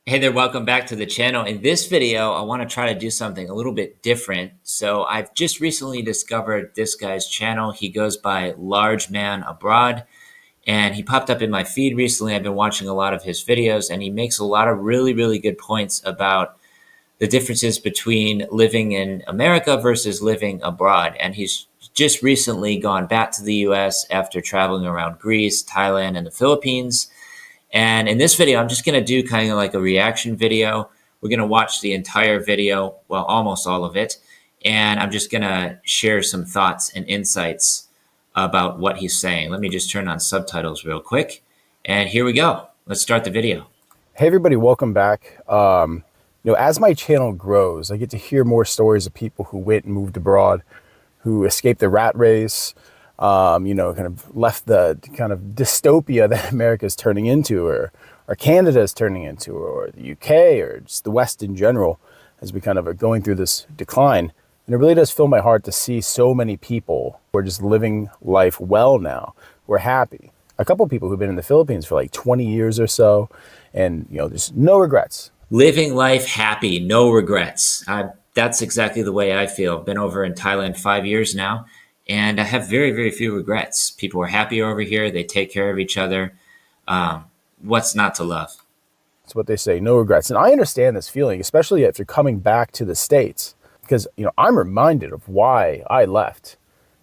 Hey there, welcome back to the channel. In this video, I want to try to do something a little bit different. So I've just recently discovered this guy's channel. He goes by Large Man Abroad, and he popped up in my feed recently. I've been watching a lot of his videos, and he makes a lot of really good points about the differences between living in America versus living abroad. And he's just recently gone back to the US after traveling around Greece, Thailand, and the Philippines. And in this video, I'm just going to do kind of like a reaction video. We're going to watch the entire video, well, almost all of it. And I'm just going to share some thoughts and insights about what he's saying. Let me just turn on subtitles real quick. And here we go. Let's start the video. Hey everybody, welcome back. As my channel grows, I get to hear more stories of people who went and moved abroad, who escaped the rat race, kind of left the kind of dystopia that America is turning into, or Canada is turning into, or the UK, or just the West in general, as we kind of are going through this decline. And it really does fill my heart to see so many people who are just living life well now. We're happy. A couple of people who've been in the Philippines for like 20 years or so, and there's no regrets. Living life happy, no regrets. That's exactly the way I feel. Been over in Thailand 5 years now, and I have very few regrets. People are happy over here. They take care of each other. What's not to love? That's what they say, no regrets. And I understand this feeling, especially if you're coming back to the States, because, I'm reminded of why I left,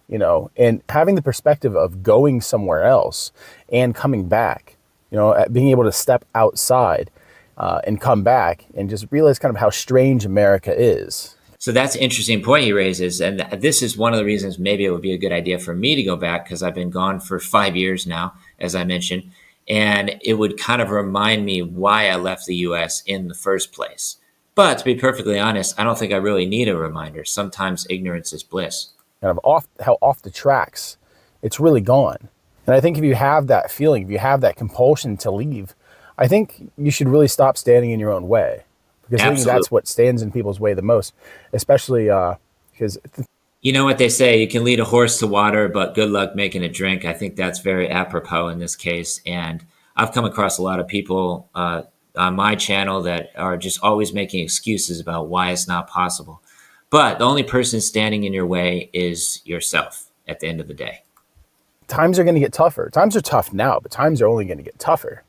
and having the perspective of going somewhere else and coming back, being able to step outside and come back and just realize kind of how strange America is. So that's an interesting point he raises. And this is one of the reasons maybe it would be a good idea for me to go back, because I've been gone for 5 years now, as I mentioned. And it would kind of remind me why I left the US in the first place. But to be perfectly honest, I don't think I really need a reminder. Sometimes ignorance is bliss. Kind of off the tracks it's really gone. And I think if you have that feeling, if you have that compulsion to leave, I think you should really stop standing in your own way, because I think that's what stands in people's way the most, especially because you know what they say, you can lead a horse to water, but good luck making it drink. I think that's very apropos in this case. And I've come across a lot of people on my channel that are just always making excuses about why it's not possible. But the only person standing in your way is yourself at the end of the day. Times are going to get tougher. Times are tough now, but times are only going to get tougher.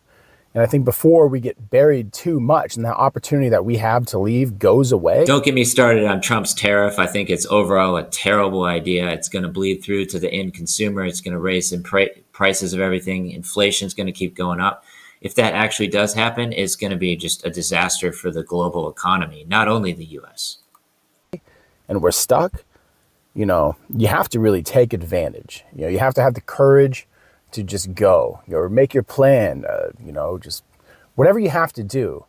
And I think before we get buried too much and that opportunity that we have to leave goes away. Don't get me started on Trump's tariff. I think it's overall a terrible idea. It's going to bleed through to the end consumer. It's going to raise the prices of everything. Inflation is going to keep going up. If that actually does happen, it's going to be just a disaster for the global economy, not only the US. And we're stuck. You have to really take advantage. You have to have the courage to just go, or make your plan, just whatever you have to do,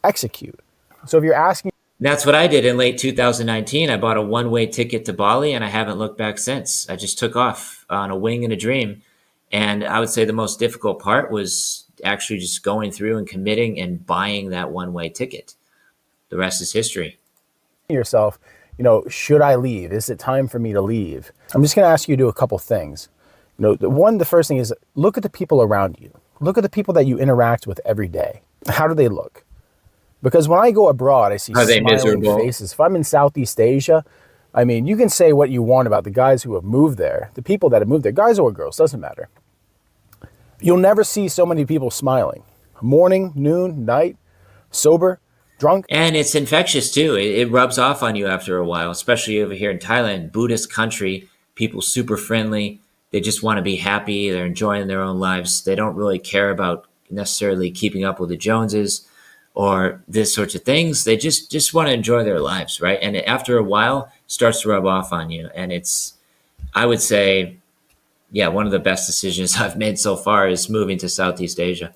execute. So if you're asking. That's what I did in late 2019. I bought a one-way ticket to Bali, and I haven't looked back since. I just took off on a wing and a dream. And I would say the most difficult part was actually just going through and committing and buying that one-way ticket. The rest is history. Yourself, should I leave? Is it time for me to leave? I'm just going to ask you to do a couple things. The first thing is look at the people around you. Look at the people that you interact with every day. How do they look? Because when I go abroad, I see smiling faces. If I'm in Southeast Asia, you can say what you want about the guys who have moved there, the people that have moved there, guys or girls, doesn't matter. You'll never see so many people smiling. Morning, noon, night, sober, drunk. And it's infectious too. It rubs off on you after a while, especially over here in Thailand, Buddhist country, people super friendly. They just want to be happy. They're enjoying their own lives. They don't really care about necessarily keeping up with the Joneses or this sorts of things. They just want to enjoy their lives, right? And after a while, it starts to rub off on you. And it's, I would say, one of the best decisions I've made so far is moving to Southeast Asia.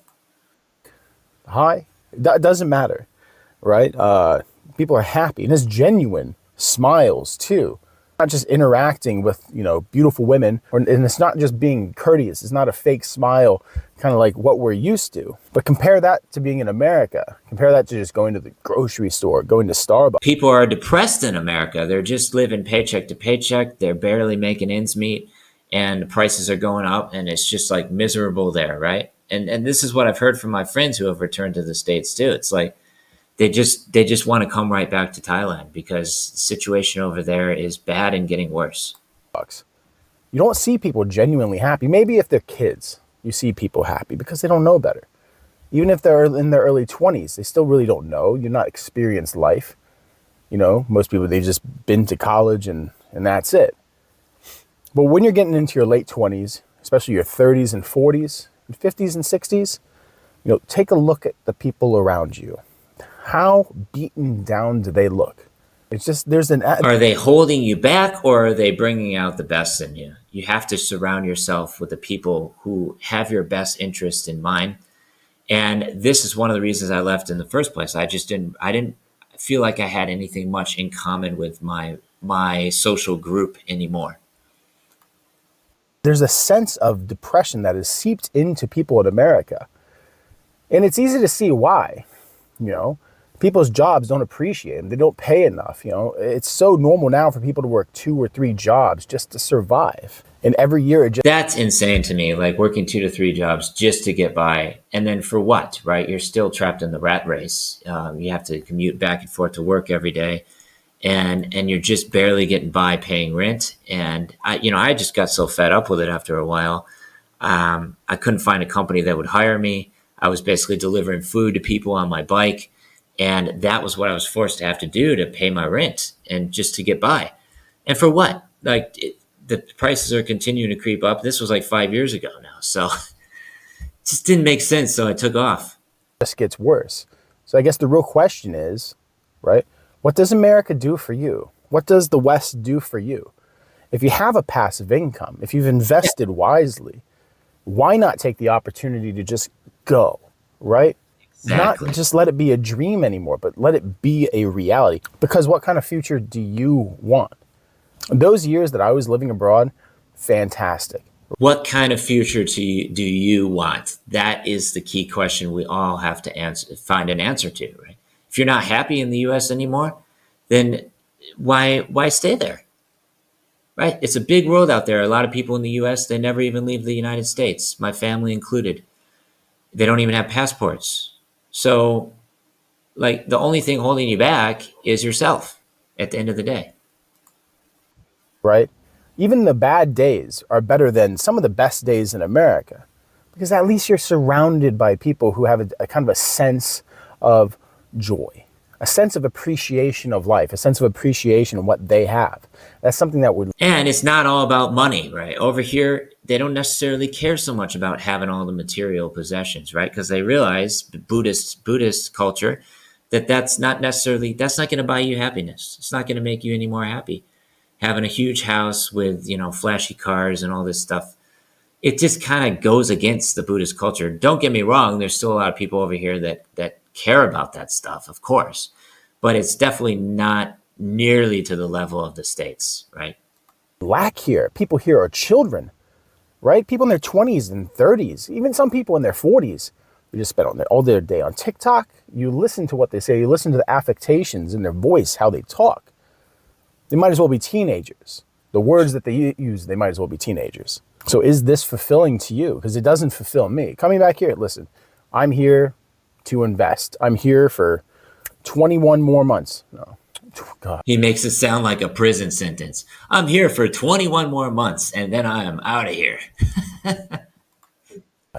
Hi, that doesn't matter, right? People are happy, and it's genuine smiles too. Not just interacting with, beautiful women, and it's not just being courteous. It's not a fake smile, kind of like what we're used to. But compare that to being in America. Compare that to just going to the grocery store, going to Starbucks. People are depressed in America. They're just living paycheck to paycheck. They're barely making ends meet, and the prices are going up, and it's just like miserable there, right? And this is what I've heard from my friends who have returned to the States too. It's like they just want to come right back to Thailand because the situation over there is bad and getting worse. You don't see people genuinely happy. Maybe if they're kids, you see people happy because they don't know better. Even if they're in their early 20s, they still really don't know. You're not experienced life. You know, most people, they've just been to college and that's it. But when you're getting into your late 20s, especially your 30s and 40s, and 50s and 60s, you know, take a look at the people around you. How beaten down do they look? It's just, Are they holding you back or are they bringing out the best in you? You have to surround yourself with the people who have your best interest in mind. And this is one of the reasons I left in the first place. I didn't feel like I had anything much in common with my social group anymore. There's a sense of depression that is seeped into people in America. And it's easy to see why. You know, people's jobs don't appreciate them. They don't pay enough. You know, it's so normal now for people to work 2 or 3 jobs just to survive. And every year that's insane to me. Like working 2 to 3 jobs just to get by. And then for what, right? You're still trapped in the rat race. You have to commute back and forth to work every day. And you're just barely getting by paying rent. And I just got so fed up with it after a while. I couldn't find a company that would hire me. I was basically delivering food to people on my bike. And that was what I was forced to have to do to pay my rent and just to get by. And for what? Like the prices are continuing to creep up. This was like 5 years ago now. So it just didn't make sense. So I took off. just gets worse. So I guess the real question is, right? What does America do for you? What does the West do for you? If you have a passive income, if you've invested wisely, why not take the opportunity to just go, right? Exactly. Not just let it be a dream anymore, but let it be a reality. Because what kind of future do you want? Those years that I was living abroad, fantastic. What kind of future do you want? That is the key question we all have to find an answer to, right? If you're not happy in the US anymore, then why stay there? Right? It's a big world out there. A lot of people in the US, they never even leave the United States, my family included. They don't even have passports. So, like, the only thing holding you back is yourself at the end of the day. Right? Even the bad days are better than some of the best days in America, because at least you're surrounded by people who have a kind of a sense of joy, a sense of appreciation of life, a sense of appreciation of what they have. That's something that would. And it's not all about money, right? Over here, they don't necessarily care so much about having all the material possessions, right? Because they realize Buddhist culture that's not going to buy you happiness. It's not going to make you any more happy. Having a huge house with, flashy cars and all this stuff, it just kind of goes against the Buddhist culture. Don't get me wrong. There's still a lot of people over here that care about that stuff, of course, but it's definitely not nearly to the level of the States, right? Lack here. People here are children, right? People in their 20s and 30s, even some people in their 40s, who just spend all their day on TikTok. You listen to what they say. You listen to the affectations in their voice, how they talk. They might as well be teenagers. The words that they use, they might as well be teenagers. So is this fulfilling to you? Because it doesn't fulfill me. Coming back here, listen, I'm here to invest. I'm here for 21 more months. No, God. He makes it sound like a prison sentence. I'm here for 21 more months and then I am out of here.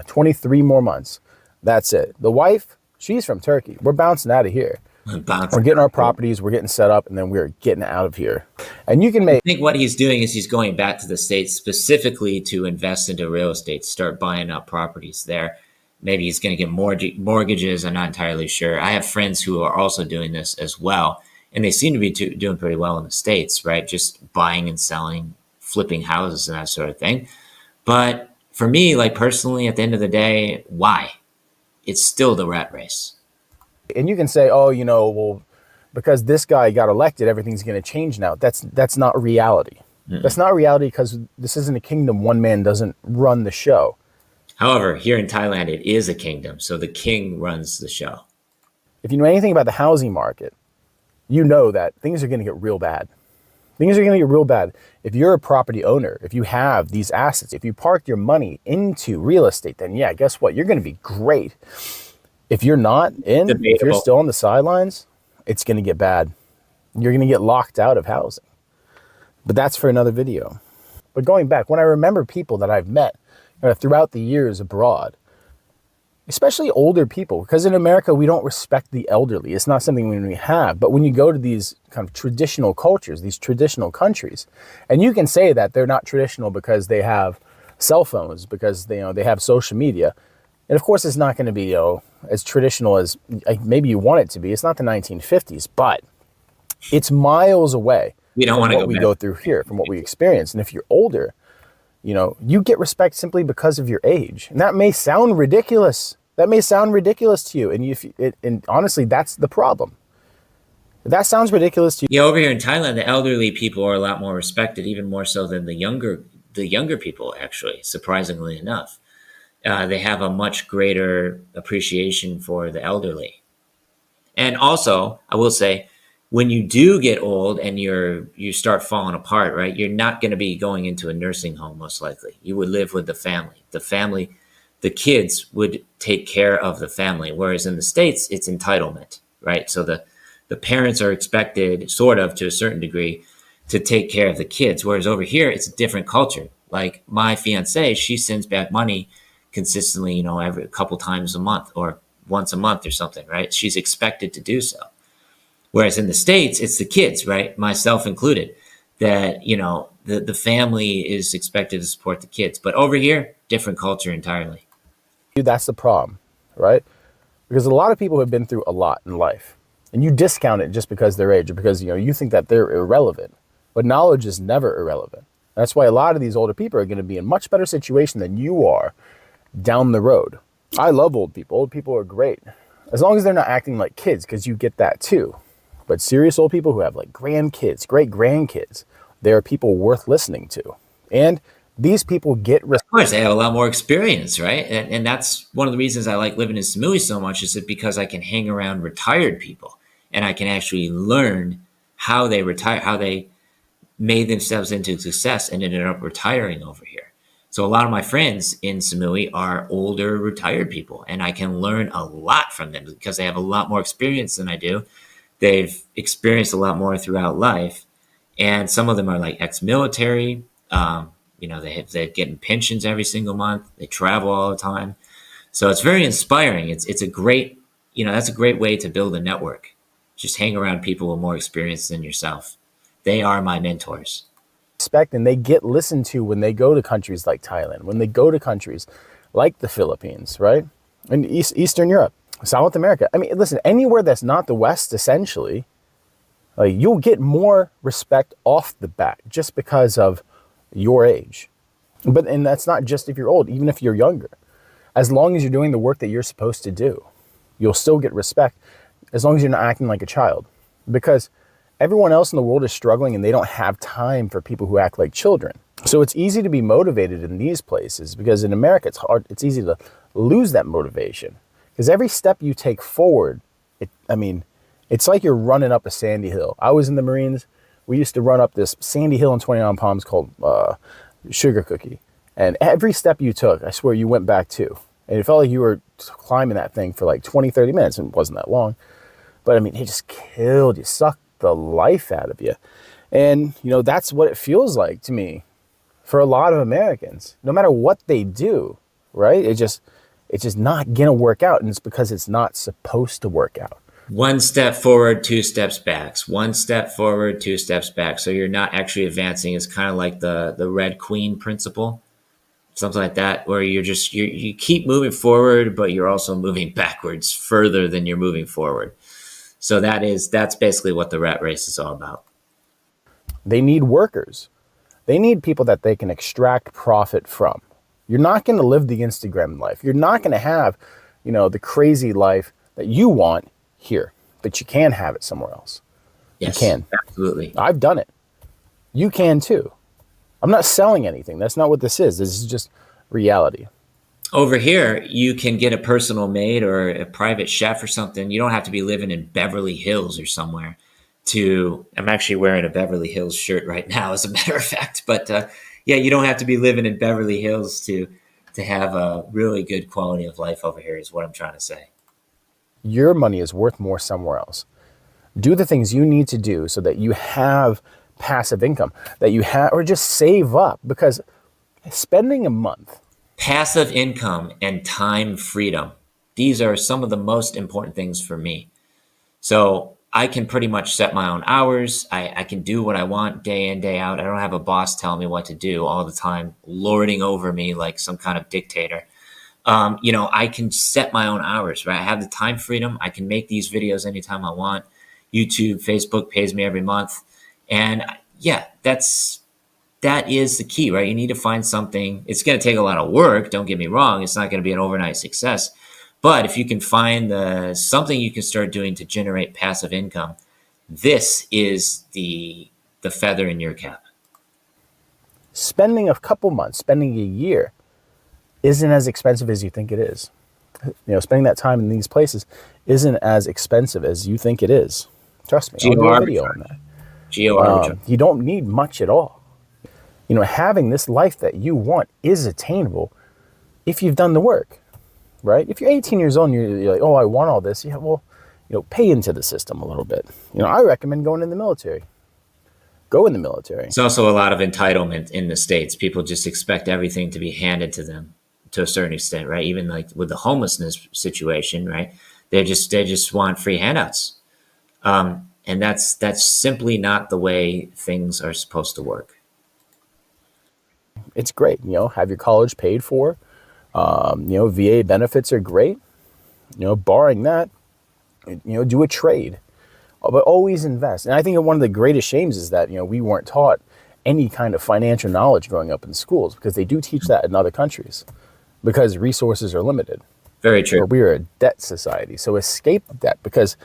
23 more months. That's it. The wife, she's from Turkey. We're bouncing out of here. We're getting our properties, we're getting set up, and then we're getting out of here. And you can make. I think what he's doing is he's going back to the States specifically to invest into real estate, start buying up properties there. Maybe he's going to get mortgages. I'm not entirely sure. I have friends who are also doing this as well, and they seem to be doing pretty well in the States, right? Just buying and selling, flipping houses and that sort of thing. But for me, like personally, at the end of the day, why? It's still the rat race. And you can say, oh, well, because this guy got elected, everything's going to change now. That's not reality. Mm-mm. That's not reality because this isn't a kingdom. One man doesn't run the show. However, here in Thailand, it is a kingdom. So the king runs the show. If you know anything about the housing market, you know that things are going to get real bad. Things are going to get real bad. If you're a property owner, if you have these assets, if you parked your money into real estate, then yeah, guess what? You're going to be great. If you're not in, if you're Debatable. still on the sidelines, it's going to get bad. You're going to get locked out of housing. But that's for another video. But going back, when I remember people that I've met throughout the years abroad, especially older people, because in America, we don't respect the elderly. It's not something we have. But when you go to these kind of traditional cultures, these traditional countries, and you can say that they're not traditional because they have cell phones, because they have social media. And of course, it's not going to be as traditional as maybe you want it to be. It's not the 1950s, but it's miles away We don't from want to what go we back. go through here, from what we experience. And if you're older, you get respect simply because of your age. And that may sound ridiculous. That may sound ridiculous to you. And honestly, that's the problem. If that sounds ridiculous to you. Yeah, over here in Thailand, the elderly people are a lot more respected, even more so than the younger people. Actually, surprisingly enough, they have a much greater appreciation for the elderly. And also, I will say, when you do get old and you start falling apart, right? You're not going to be going into a nursing home, most likely. You would live with the family. The kids would take care of the family. Whereas in the States, it's entitlement, right? So the parents are expected, sort of, to a certain degree, to take care of the kids. Whereas over here, it's a different culture. Like my fiance, she sends back money consistently, every couple times a month or once a month or something, right? She's expected to do so. Whereas in the States, it's the kids, right? Myself included, that, the family is expected to support the kids. But over here, different culture entirely. That's the problem, right? Because a lot of people have been through a lot in life, and you discount it just because they're age or because you think that they're irrelevant. But knowledge is never irrelevant. That's why a lot of these older people are going to be in much better situation than you are down the road. I love old people. Old people are great, as long as they're not acting like kids, because you get that too. But serious old people who have like grandkids, great grandkids, they are people worth listening to. And these people get Of course, they have a lot more experience, right? And that's one of the reasons I like living in Samui so much, is that because I can hang around retired people and I can actually learn how they retire, how they made themselves into success and ended up retiring over here. So a lot of my friends in Samui are older retired people, and I can learn a lot from them because they have a lot more experience than I do. They've experienced a lot more throughout life, and some of them are like ex-military. They're getting pensions every single month. They travel all the time, so it's very inspiring. It's a great, that's a great way to build a network. Just hang around people with more experience than yourself. They are my mentors. respect, and they get listened to when they go to countries like Thailand, when they go to countries like the Philippines, right? And Eastern Europe, South America. I mean, listen, anywhere that's not the West, essentially, you'll get more respect off the bat just because of your age. And that's not just if you're old, even if you're younger. As long as you're doing the work that you're supposed to do, you'll still get respect as long as you're not acting like a child. Because everyone else in the world is struggling and they don't have time for people who act like children. So it's easy to be motivated in these places, because in America, it's easy to lose that motivation. Because every step you take forward, it's like you're running up a sandy hill. I was in the Marines. We used to run up this sandy hill in 29 Palms called Sugar Cookie. And every step you took, I swear you went back too. And it felt like you were climbing that thing for like 20, 30 minutes. And it wasn't that long. But it just killed you, sucked the life out of you. And, that's what it feels like to me for a lot of Americans. No matter what they do, right? It's just not going to work out. And it's because it's not supposed to work out. One step forward, two steps back. One step forward, two steps back. So you're not actually advancing. It's kind of like the Red Queen principle, something like that, where you keep moving forward, but you're also moving backwards further than you're moving forward. So that's basically what the rat race is all about. They need workers. They need people that they can extract profit from. You're not going to live the Instagram life. You're not going to have, the crazy life that you want here, but you can have it somewhere else. Yes, you can. Absolutely. I've done it. You can too. I'm not selling anything. That's not what this is. This is just reality. Over here, you can get a personal maid or a private chef or something. You don't have to be living in Beverly Hills or somewhere. I'm actually wearing a Beverly Hills shirt right now, as a matter of fact. But yeah, you don't have to be living in Beverly Hills to have a really good quality of life over here, is what I'm trying to say. Your money is worth more somewhere else. Do the things you need to do so that you have passive income, that you have, or just save up, because spending a month. Passive income and time freedom. These are some of the most important things for me. So I can pretty much set my own hours. I can do what I want day in, day out. I don't have a boss telling me what to do all the time, lording over me like some kind of dictator. I can set my own hours, right? I have the time freedom. I can make these videos anytime I want. YouTube, Facebook pays me every month. And yeah, that is the key, right? You need to find something. It's going to take a lot of work. Don't get me wrong. It's not going to be an overnight success. But if you can find something you can start doing to generate passive income, this is the feather in your cap. Spending a couple months, spending a year isn't as expensive as you think it is. Spending that time in these places isn't as expensive as you think it is. Trust me, I'll do a video on that. Geo arbitrage. You don't need much at all. Having this life that you want is attainable if you've done the work, right? If you're 18 years old and you're like, oh, I want all this. Yeah, well, pay into the system a little bit. I recommend going in the military. Go in the military. It's also a lot of entitlement in the States. People just expect everything to be handed to them to a certain extent, right? Even like with the homelessness situation, right? They just want free handouts. And that's simply not the way things are supposed to work. It's great, have your college paid for. VA benefits are great. Barring that, do a trade, but always invest. And I think one of the greatest shames is that, we weren't taught any kind of financial knowledge growing up in schools, because they do teach that in other countries because resources are limited. Very true. But we are a debt society. So escape debt, because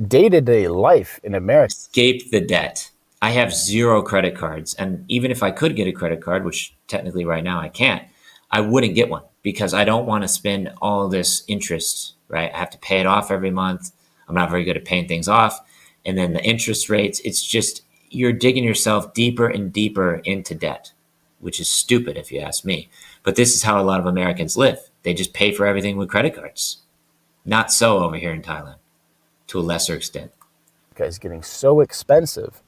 day-to-day life in America. Escape the debt. I have 0 credit cards. And even if I could get a credit card, which technically right now I can't, I wouldn't get one because I don't want to spend all this interest, right? I have to pay it off every month. I'm not very good at paying things off. And then the interest rates, it's just, you're digging yourself deeper and deeper into debt, which is stupid if you ask me. But this is how a lot of Americans live. They just pay for everything with credit cards. Not so over here in Thailand, to a lesser extent. It's getting so expensive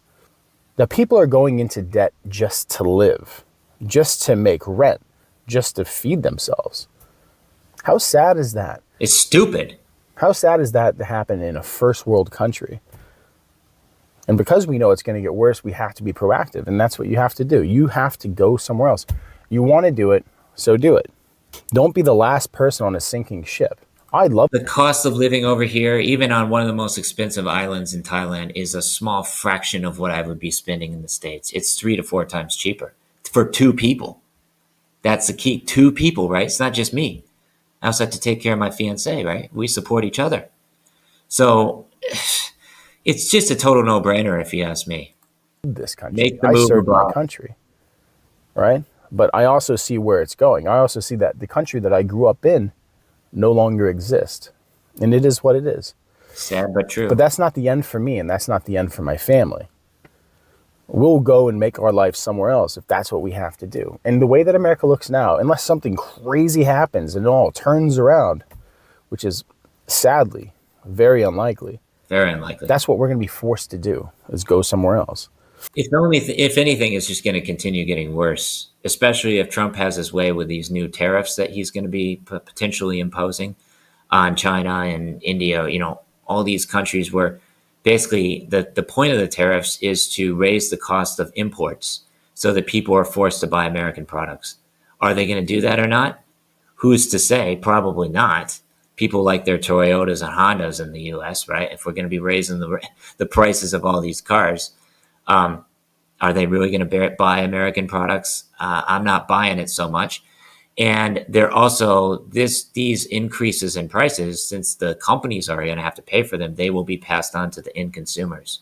that people are going into debt just to live, just to make rent, just to feed themselves. How sad is that? It's stupid. How sad is that to happen in a first world country? And because we know it's going to get worse, we have to be proactive. And that's what you have to do. You have to go somewhere else. You want to do it, so do it. Don't be the last person on a sinking ship. The cost of living over here, even on one of the most expensive islands in Thailand, is a small fraction of what I would be spending in the States. It's 3 to 4 times cheaper for 2 people. That's the key. 2 people, right? It's not just me. I also have to take care of my fiance, right? We support each other. So it's just a total no-brainer if you ask me. This country. I serve my country, right? But I also see where it's going. I also see that the country that I grew up in no longer exists. And it is what it is. Sad but true. But that's not the end for me, and that's not the end for my family. We'll go and make our life somewhere else if that's what we have to do. And the way that America looks now, unless something crazy happens and it all turns around, which is sadly very unlikely. Very unlikely. That's what we're going to be forced to do, is go somewhere else. If anything, it's just going to continue getting worse, especially if Trump has his way with these new tariffs that he's going to be potentially imposing on China and India, all these countries where basically the point of the tariffs is to raise the cost of imports so that people are forced to buy American products. Are they going to do that or not? Who's to say? Probably not. People like their Toyotas and Hondas in the U.S., right? If we're going to be raising the prices of all these cars, are they really going to buy American products? I'm not buying it so much. And they're also these increases in prices, since the companies are going to have to pay for them, they will be passed on to the end consumers.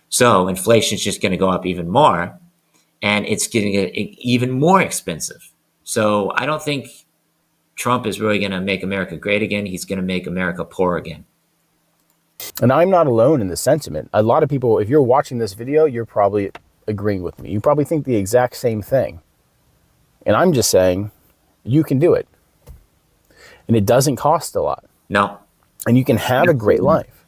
So inflation is just going to go up even more, and it's getting even more expensive. So I don't think Trump is really going to make America great again. He's going to make America poor again. And I'm not alone in the sentiment. A lot of people, if you're watching this video, you're probably agreeing with me. You probably think the exact same thing. And I'm just saying, you can do it. And it doesn't cost a lot. No. And you can have a great life.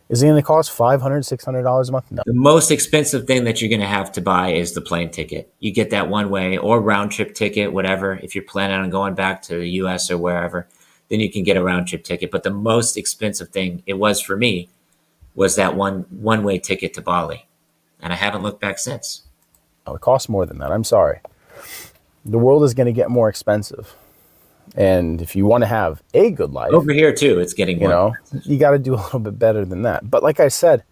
Is it going to cost $500, $600 a month? No. The most expensive thing that you're going to have to buy is the plane ticket. You get that one way or round trip ticket, whatever. If you're planning on going back to the US or wherever, then you can get a round trip ticket. But the most expensive thing it was for me was that one way ticket to Bali. And I haven't looked back since. Oh, it costs more than that. I'm sorry. The world is going to get more expensive. And if you want to have a good life, over here too, it's getting more expensive. You got to do a little bit better than that. But like I said,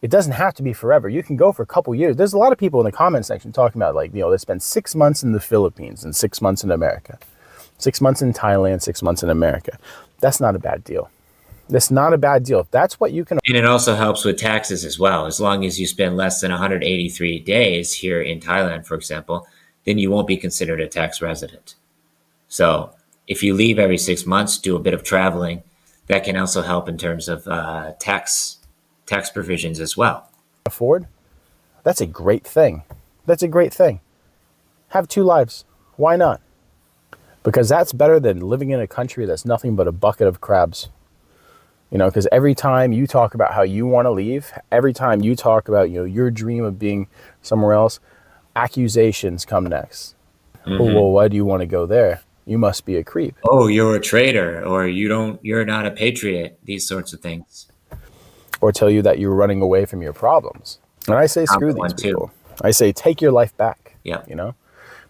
it doesn't have to be forever. You can go for a couple years. There's a lot of people in the comment section talking about they spend 6 months in the Philippines and 6 months in America, 6 months in Thailand, 6 months in America. That's not a bad deal. That's not a bad deal. If that's what you can. And it also helps with taxes as well. As long as you spend less than 183 days here in Thailand, for example, then you won't be considered a tax resident. So if you leave every 6 months, do a bit of traveling, that can also help in terms of tax provisions as well. Afford? That's a great thing. That's a great thing. Have 2 lives. Why not? Because that's better than living in a country that's nothing but a bucket of crabs. Because every time you talk about how you want to leave, every time you talk about, your dream of being somewhere else, accusations come next. Mm-hmm. Oh, well, why do you want to go there? You must be a creep. Oh, you're a traitor, or you're not a patriot, these sorts of things. Or tell you that you're running away from your problems. And I say, screw these people. I say, take your life back. Yeah.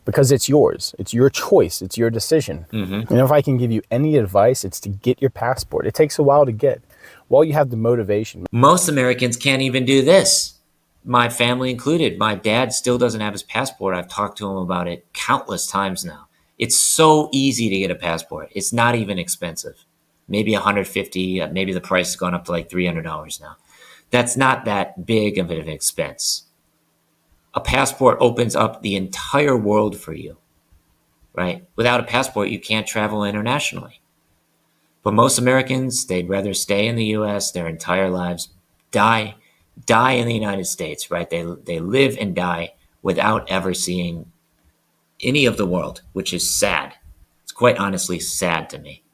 Because it's yours. It's your choice. It's your decision. Mm-hmm. And if I can give you any advice, it's to get your passport. It takes a while to get. While you have the motivation. Most Americans can't even do this. My family included. My dad still doesn't have his passport. I've talked to him about it countless times now. It's so easy to get a passport. It's not even expensive. Maybe $150. Maybe the price has gone up to like $300 now. That's not that big of an expense. A passport opens up the entire world for you, right? Without a passport, you can't travel internationally. But most Americans, they'd rather stay in the U.S. their entire lives, die in the United States, right? They live and die without ever seeing any of the world, which is sad. It's quite honestly sad to me.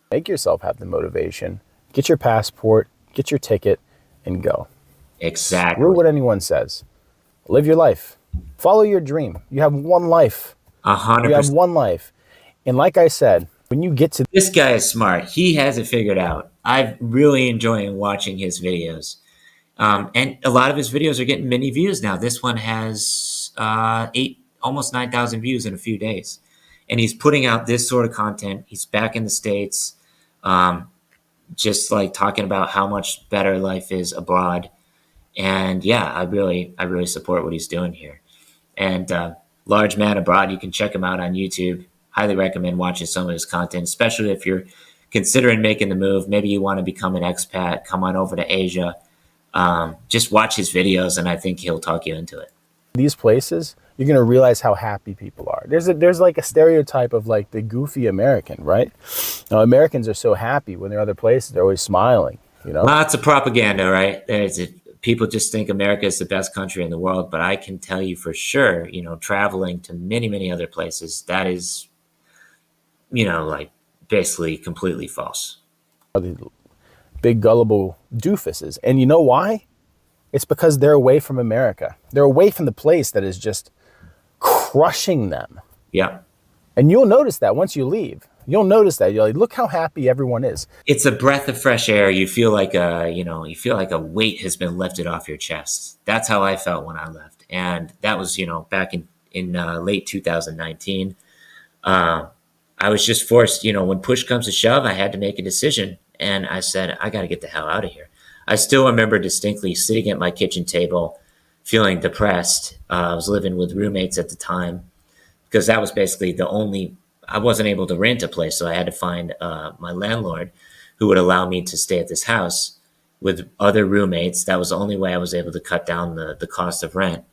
Make yourself have the motivation. Get your passport, get your ticket, and go. Exactly. Screw what anyone says. Live your life. Follow your dream. You have one life. 100%. You have one life. And like I said, when you get to... This guy is smart. He has it figured out. I'm really enjoying watching his videos. And a lot of his videos are getting many views now. This one has almost 9,000 views in a few days. And he's putting out this sort of content. He's back in the States, just like talking about how much better life is abroad. And yeah, I really support what he's doing here. And Large Man Abroad, you can check him out on YouTube. Highly recommend watching some of his content, especially if you're considering making the move. Maybe you want to become an expat, come on over to Asia. Just watch his videos, and I think he'll talk you into it. These places, you're going to realize how happy people are. There's like a stereotype of like the goofy American, right? Now, Americans are so happy when they're other places. They're always smiling, Lots of propaganda, right? People just think America is the best country in the world, but I can tell you for sure, traveling to many, many other places, that is, like basically completely false. Big gullible doofuses. And you know why? It's because they're away from America. They're away from the place that is just crushing them. Yeah. And you'll notice that once you leave. You'll notice that. You're like, look how happy everyone is. It's a breath of fresh air. You feel like a weight has been lifted off your chest. That's how I felt when I left. And that was, back in late 2019. I was just forced, when push comes to shove, I had to make a decision. And I said, I got to get the hell out of here. I still remember distinctly sitting at my kitchen table, feeling depressed. I was living with roommates at the time because that was basically I wasn't able to rent a place. So I had to find my landlord who would allow me to stay at this house with other roommates. That was the only way I was able to cut down the cost of rent.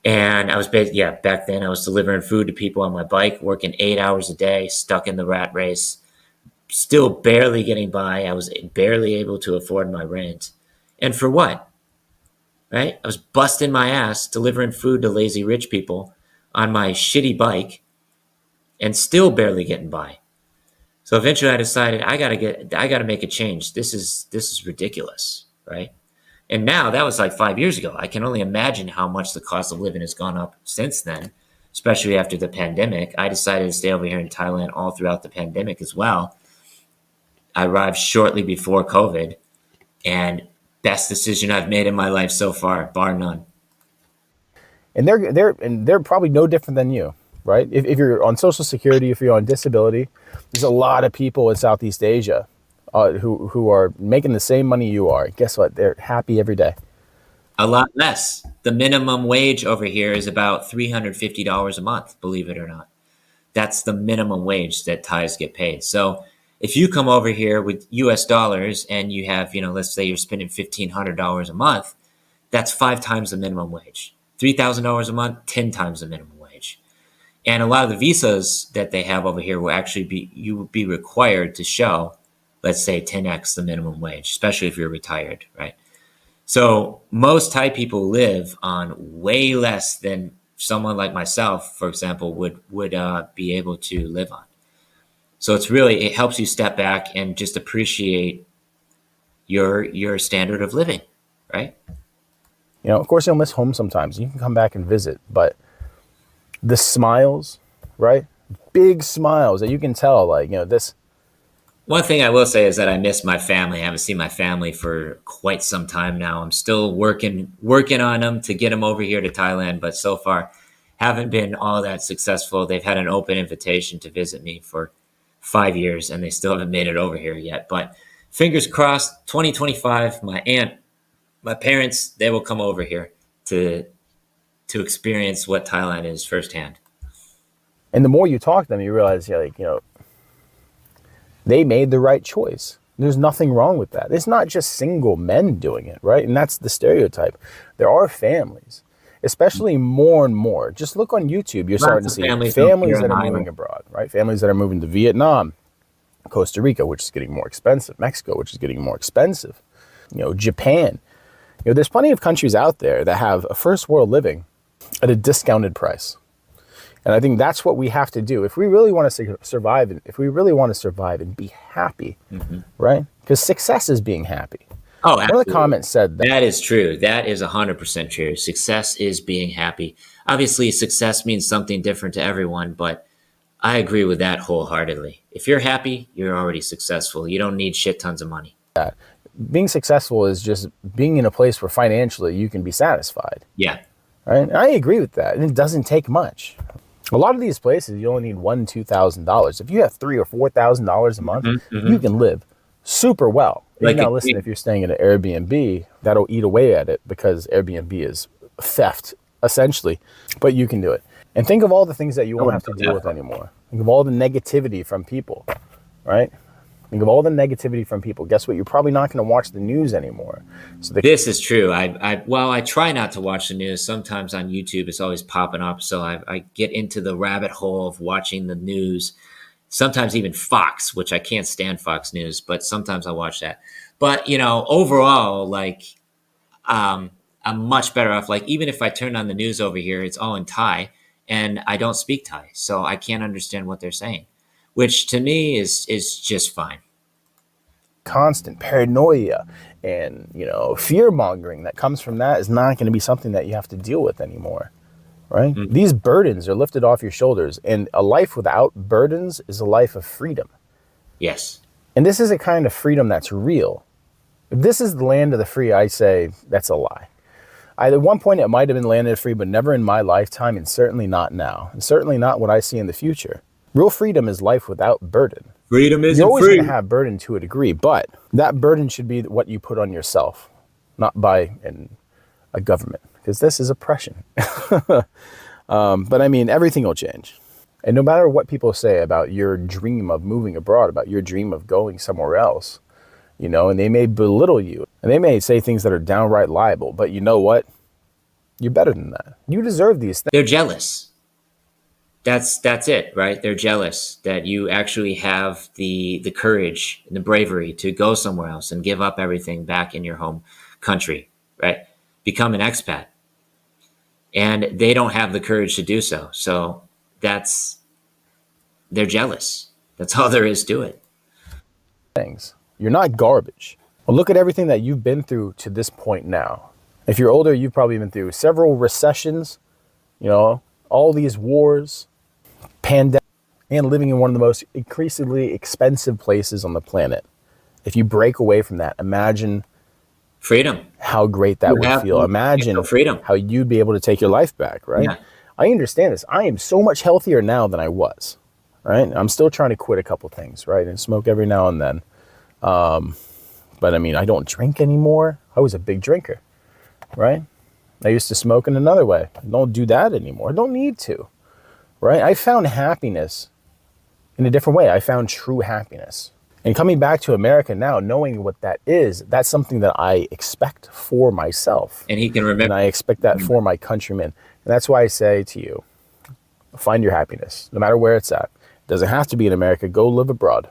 And I was back then I was delivering food to people on my bike, working 8 hours a day, stuck in the rat race, still barely getting by. I was barely able to afford my rent. And for what? Right? I was busting my ass delivering food to lazy rich people on my shitty bike and still barely getting by. So eventually I decided I gotta make a change. This is ridiculous, right? And now that was like 5 years ago. I can only imagine how much the cost of living has gone up since then, especially after the pandemic. I decided to stay over here in Thailand all throughout the pandemic as well. I arrived shortly before COVID, and best decision I've made in my life so far, bar none. And they're probably no different than you, right? If you're on Social Security, if you're on disability, there's a lot of people in Southeast Asia who are making the same money you are. Guess what? They're happy every day. A lot less. The minimum wage over here is about $350 a month, believe it or not. That's the minimum wage that Thais get paid. So if you come over here with US dollars and you have, let's say you're spending $1,500 a month, that's 5 times the minimum wage. $3,000 a month, 10 times the minimum wage. And a lot of the visas that they have over here will actually you would be required to show, let's say 10x the minimum wage, especially if you're retired, right? So most Thai people live on way less than someone like myself, for example, would be able to live on. So it helps you step back and just appreciate your standard of living, right? Of course, you'll miss home sometimes. You can come back and visit, but the smiles, right? Big smiles that you can tell, this. One thing I will say is that I miss my family. I haven't seen my family for quite some time now. I'm still working on them to get them over here to Thailand, but so far haven't been all that successful. They've had an open invitation to visit me for 5 years, and they still haven't made it over here yet. But fingers crossed, 2025, my aunt, my parents, they will come over here to experience what Thailand is firsthand. And the more you talk to them, you realize, they made the right choice. There's nothing wrong with that. It's not just single men doing it, right? And that's the stereotype. There are families, especially more and more. Just look on YouTube. You're starting to see families that are moving abroad, right? Families that are moving to Vietnam, Costa Rica, which is getting more expensive, Mexico, which is getting more expensive, Japan. There's plenty of countries out there that have a first world living at a discounted price. And I think that's what we have to do if we really want to survive. If we really want to survive and be happy, right? Because success is being happy. Oh, absolutely. One of the comments said that. That is true. That is 100% true. Success is being happy. Obviously, success means something different to everyone, but I agree with that wholeheartedly. If you're happy, you're already successful. You don't need shit tons of money. Being successful is just being in a place where financially you can be satisfied. Yeah. Right? And I agree with that. And it doesn't take much. A lot of these places, you only need $1,000-$2,000. If you have $3,000 or $4,000 a month, you can live super well. Now, listen, if you're staying at an Airbnb, that'll eat away at it because Airbnb is theft, essentially. But you can do it. And think of all the things that you won't have to deal with anymore. Think of all the negativity from people, right? Think of all the negativity from people. Guess what? You're probably not going to watch the news anymore. So this is true. I try not to watch the news. Sometimes on YouTube, it's always popping up. So I get into the rabbit hole of watching the news. Sometimes even Fox, which I can't stand Fox News, but sometimes I watch that. But, overall, I'm much better off. Like, even if I turn on the news over here, it's all in Thai, and I don't speak Thai. So I can't understand what they're saying, which to me is just fine. Constant paranoia and, fear mongering that comes from that is not going to be something that you have to deal with anymore. Right? These burdens are lifted off your shoulders, and a life without burdens is a life of freedom. Yes. And this is a kind of freedom that's real. If this is the land of the free, I say that's a lie. At one point, it might have been land of the free, but never in my lifetime, and certainly not now, and certainly not what I see in the future. Real freedom is life without burden. Freedom isn't free. You're always going to have burden to a degree, but that burden should be what you put on yourself, not by a government, because this is oppression. But I mean, everything will change. And no matter what people say about your dream of moving abroad, about your dream of going somewhere else, and they may belittle you, and they may say things that are downright liable, but you know what? You're better than that. You deserve these things. They're jealous. that's it, right? They're jealous that you actually have the courage and the bravery to go somewhere else and give up everything back in your home country, right? Become an expat. And they don't have the courage to do so. So that's they're jealous. That's all there is to it. Things. You're not garbage. Well, look at everything that you've been through to this point now. If you're older, you've probably been through several recessions, all these wars, pandemic, and living in one of the most increasingly expensive places on the planet. If you break away from that, imagine Freedom. how great that would feel. Imagine freedom. how you'd be able to take your life back, right? Yeah. I understand this. I am so much healthier now than I was, right? I'm still trying to quit a couple things, right? And smoke every now and then. But I mean, I don't drink anymore. I was a big drinker, right? I used to smoke in another way. I don't do that anymore. I don't need to, right? I found happiness in a different way. I found true happiness. And coming back to America now, knowing what that is, that's something that I expect for myself. And he can remember. And I expect that for my countrymen. And that's why I say to you, find your happiness, no matter where it's at. It doesn't have to be in America. Go live abroad.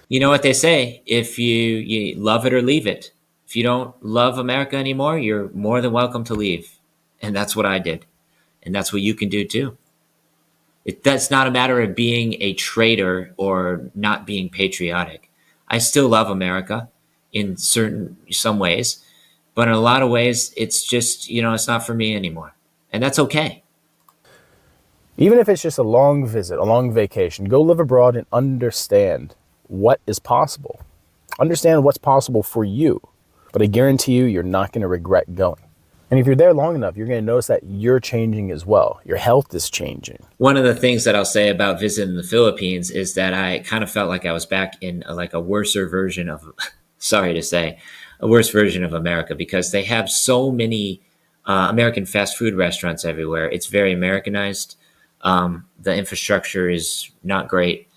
You know what they say, if you love it or leave it. If you don't love America anymore, you're more than welcome to leave. And that's what I did. And that's what you can do too. That's not a matter of being a traitor or not being patriotic. I still love America in some ways, but in a lot of ways, it's just, it's not for me anymore. And that's okay. Even if it's just a long visit, a long vacation, go live abroad and understand what is possible. Understand what's possible for you. But I guarantee you, you're not going to regret going. And if you're there long enough, you're going to notice that you're changing as well. Your health is changing. One of the things that I'll say about visiting the Philippines is that I kind of felt like I was back in like a worser version of, sorry to say, a worse version of America, because they have so many American fast food restaurants everywhere. It's very Americanized. The infrastructure is not great.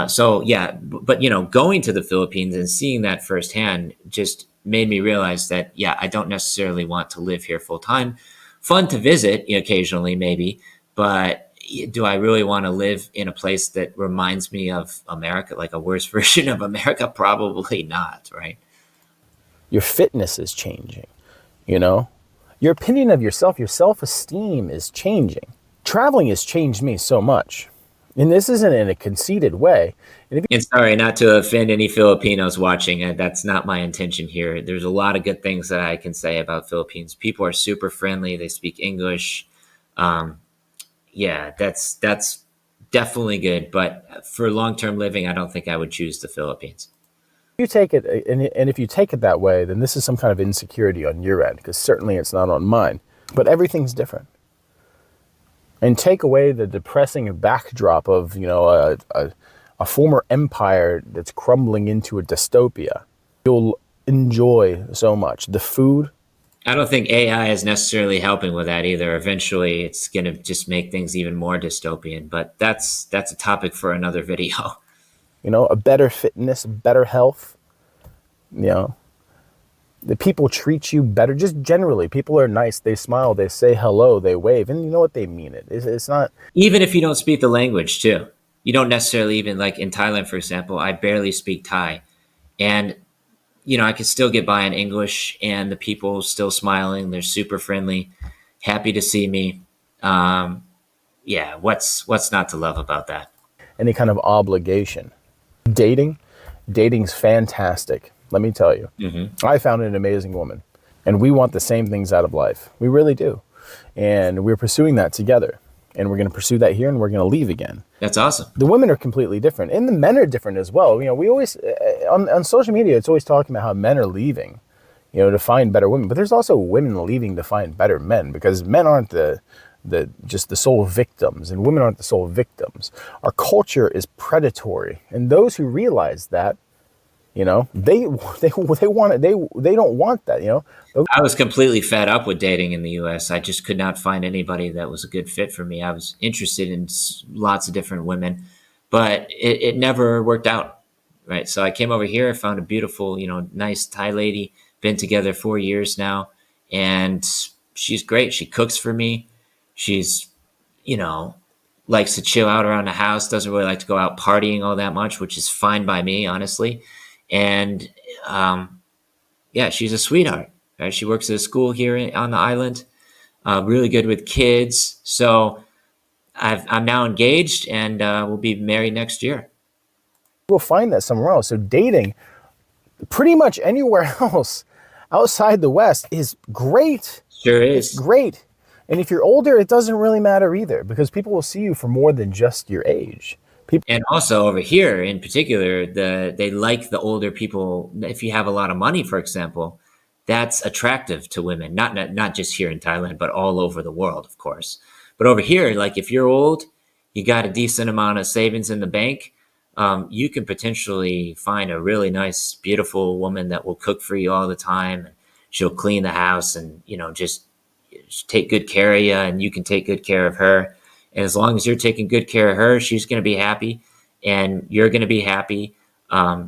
So yeah, but going to the Philippines and seeing that firsthand just made me realize that, yeah, I don't necessarily want to live here full time. Fun to visit occasionally, maybe, but do I really want to live in a place that reminds me of America, like a worse version of America? Probably not, right? Your fitness is changing, Your opinion of yourself, your self-esteem is changing. Traveling has changed me so much. And this isn't in a conceited way. And sorry, not to offend any Filipinos watching. That's not my intention here. There's a lot of good things that I can say about Philippines. People are super friendly. They speak English. Yeah, that's definitely good. But for long-term living, I don't think I would choose the Philippines. You take it, and if you take it that way, then this is some kind of insecurity on your end, because certainly it's not on mine. But everything's different. And take away the depressing backdrop of, a former empire that's crumbling into a dystopia. You'll enjoy so much. The food. I don't think AI is necessarily helping with that either. Eventually, it's going to just make things even more dystopian. But that's a topic for another video. A better fitness, better health. The people treat you better. Just generally, people are nice. They smile. They say hello. They wave. And you know what? They mean it. It's not... Even if you don't speak the language, too. You don't necessarily even, like in Thailand, for example, I barely speak Thai. And, I can still get by in English, and the people still smiling. They're super friendly, happy to see me. Yeah, what's not to love about that? Any kind of obligation. Dating's fantastic. Let me tell you, I found an amazing woman, and we want the same things out of life. We really do. And we're pursuing that together, and we're going to pursue that here, and we're going to leave again. That's awesome. The women are completely different, and the men are different as well. We always, on social media, it's always talking about how men are leaving, to find better women. But there's also women leaving to find better men, because men aren't just the sole victims, and women aren't the sole victims. Our culture is predatory, and those who realize that, they want it. They don't want that. I was completely fed up with dating in the U.S. I just could not find anybody that was a good fit for me. I was interested in lots of different women, but it never worked out. Right. So I came over here, I found a beautiful, nice Thai lady, been together 4 years now, and she's great. She cooks for me. She's, likes to chill out around the house, doesn't really like to go out partying all that much, which is fine by me, honestly. And yeah, she's a sweetheart. Right? She works at a school here on the island, really good with kids. So I'm now engaged, and we'll be married next year. We'll find that somewhere else. So dating pretty much anywhere else outside the West is great. Sure It's is. great. And if you're older, it doesn't really matter either, because people will see you for more than just your age. People, And also over here in particular, they like the older people. If you have a lot of money, for example, that's attractive to women. Not just here in Thailand, but all over the world, of course. But over here, like if you're old, you got a decent amount of savings in the bank, you can potentially find a really nice, beautiful woman that will cook for you all the time. She'll clean the house and just take good care of you, and you can take good care of her. And as long as you're taking good care of her, she's going to be happy, and you're going to be happy.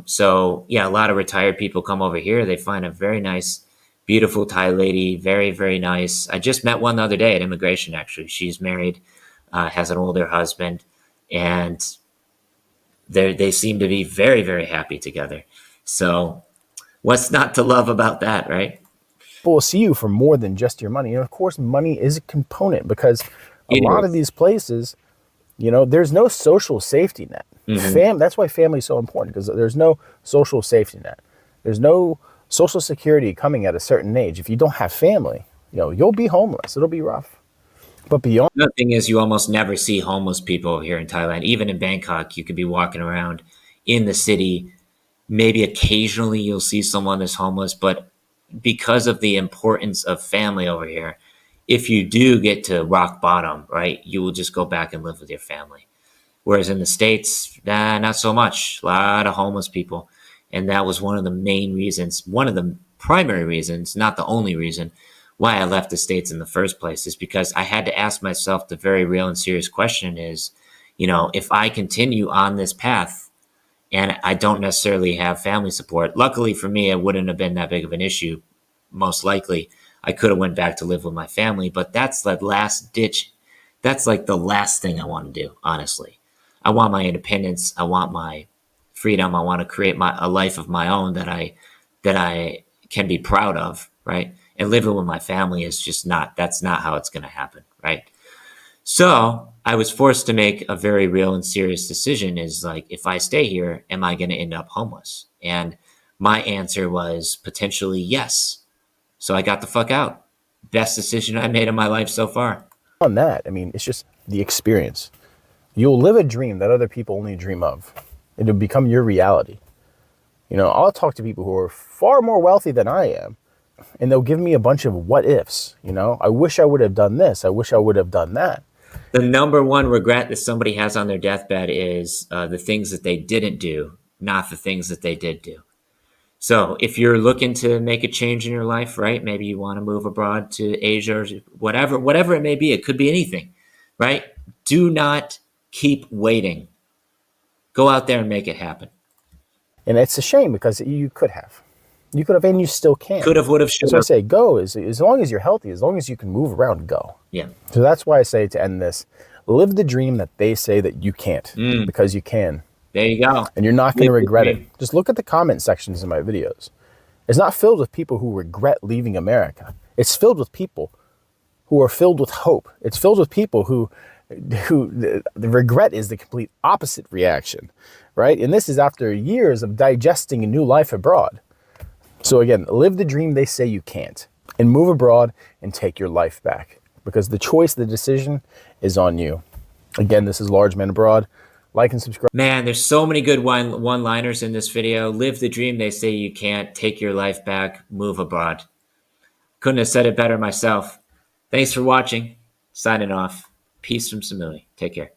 So yeah, a lot of retired people come over here. They find a very nice, beautiful Thai lady, very, very nice. I just met one the other day at immigration. Actually, she's married, has an older husband, and they seem to be very, very happy together. So what's not to love about that, right? will see you for more than just your money. And of course, money is a component, because a It lot of is. these places, there's no social safety net. Mm-hmm. That's why family is so important, because there's no social safety net. There's no social security coming at a certain age. If you don't have family, you'll be homeless. It'll be rough. But beyond, The thing is, you almost never see homeless people here in Thailand. Even in Bangkok, you could be walking around in the city. Maybe occasionally you'll see someone that's homeless, but because of the importance of family over here, if you do get to rock bottom, right, you will just go back and live with your family. Whereas in the States, not so much. A lot of homeless people. And that was one of the main reasons, one of the primary reasons, not the only reason, why I left the States in the first place, is because I had to ask myself the very real and serious question is, if I continue on this path and I don't necessarily have family support, luckily for me, it wouldn't have been that big of an issue. Most likely, I could have went back to live with my family, but that's the last ditch. That's like the last thing I want to do, honestly. I want my independence. I want my freedom. I want to create a life of my own that I can be proud of, right? And living with my family is just that's not how it's going to happen, right? So I was forced to make a very real and serious decision is like, if I stay here, am I going to end up homeless? And my answer was potentially yes. So I got the fuck out. Best decision I made in my life so far. that, I mean, it's just the experience. You'll live a dream that other people only dream of. It'll become your reality. I'll talk to people who are far more wealthy than I am, and they'll give me a bunch of what ifs. I wish I would have done this. I wish I would have done that. The number one regret that somebody has on their deathbed is the things that they didn't do, not the things that they did do. So if you're looking to make a change in your life, right? Maybe you want to move abroad to Asia or whatever it may be. It could be anything, right? Do not keep waiting. Go out there and make it happen. And it's a shame, because you could have. You could have, and you still can. Could have, would have, should That's why I have. say go, as long as you're healthy, as long as you can move around, go. Yeah. So that's why I say, to end this, live the dream that they say that you can't, Mm, because you can. there you go. And you're not going to Live the regret it. dream. Just look at the comment sections in my videos. It's not filled with people who regret leaving America. It's filled with people who are filled with hope. It's filled with people who the regret is the complete opposite reaction, right? And this is after years of digesting a new life abroad. So again, live the dream they say you can't, and move abroad and take your life back, because the choice, the decision is on you. Again, this is Large Man Abroad. Like and subscribe. Man, there's so many good one-liners in this video. Live the dream they say you can't. Take your life back. Move abroad. Couldn't have said it better myself. Thanks for watching. Signing off. Peace from Samui. Take care.